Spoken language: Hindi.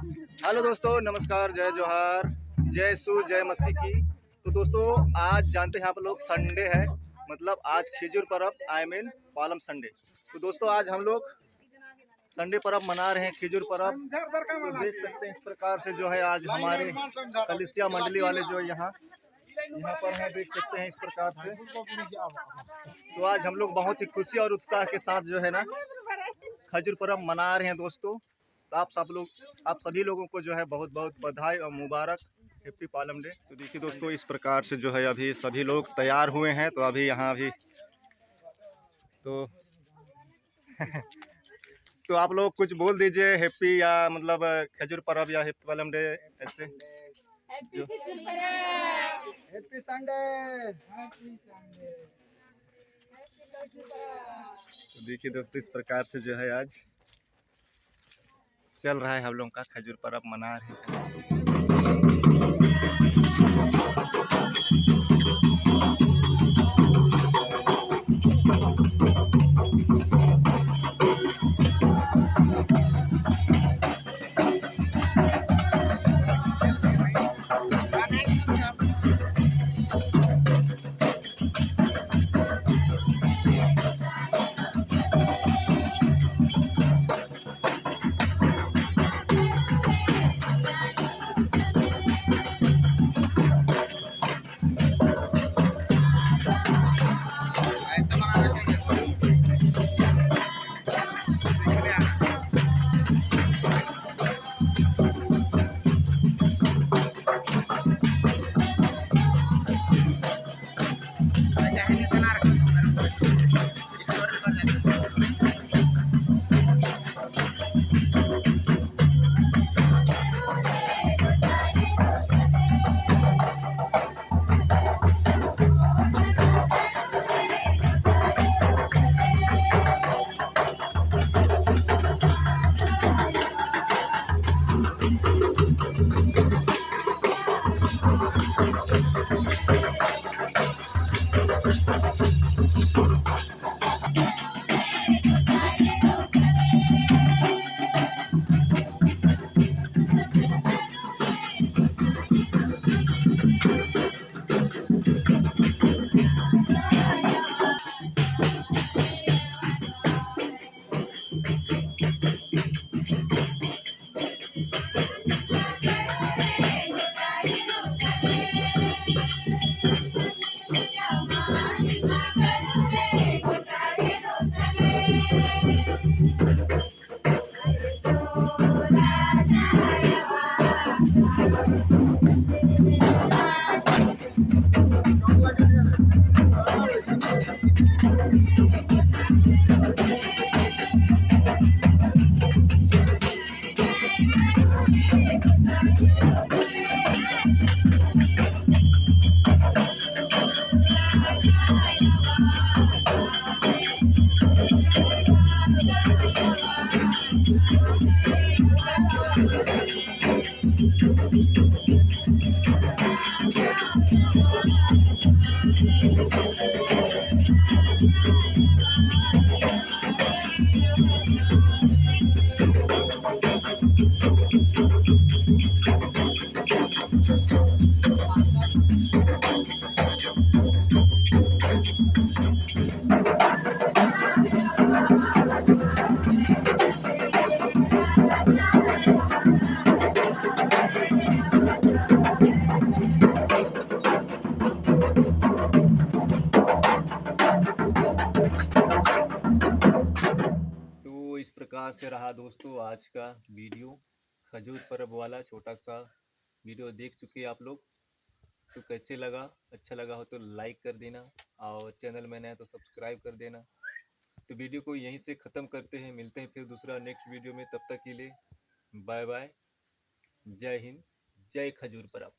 हेलो दोस्तों, नमस्कार, जय जोहार, जय सू जय मस्सी की। तो दोस्तों, आज जानते हैं आप लोग संडे है, मतलब आज खिजूर पर्व आई मीन पालम संडे। तो दोस्तों, आज हम लोग संडे पर्व मना रहे हैं, खिजूर पर्व। तो देख सकते हैं इस प्रकार से जो है आज हमारे कलिसिया मंडली वाले जो यहाँ पर हैं, देख सकते हैं इस प्रकार से। तो आज हम लोग बहुत ही खुशी और उत्साह के साथ जो है ना खजूर पर्व मना रहे हैं दोस्तों। तो आप सभी लोगों को जो है बहुत बहुत बधाई और मुबारक, हैप्पी पालम डे। तो देखिए दोस्तों, इस प्रकार से जो है अभी सभी लोग तैयार हुए हैं। तो अभी यहाँ अभी तो तो आप लोग कुछ बोल दीजिए, हैप्पी या मतलब खजूर पर्व या हैप्पी पालम डे ऐसे। Happy Sunday. तो देखिए दोस्तों, इस प्रकार से जो है आज चल रहा है, हम लोगों का खजूर पर्व मना रहे तो इस प्रकार से रहा दोस्तों आज का वीडियो, खजूर पर्व वाला छोटा सा वीडियो देख चुके आप लोग। तो कैसे लगा, अच्छा लगा हो तो लाइक कर देना, और चैनल में नया तो सब्सक्राइब कर देना। तो वीडियो को यहीं से ख़त्म करते हैं, मिलते हैं फिर दूसरा नेक्स्ट वीडियो में। तब तक के लिए बाय बाय, जय हिंद, जय खजूर पर्व।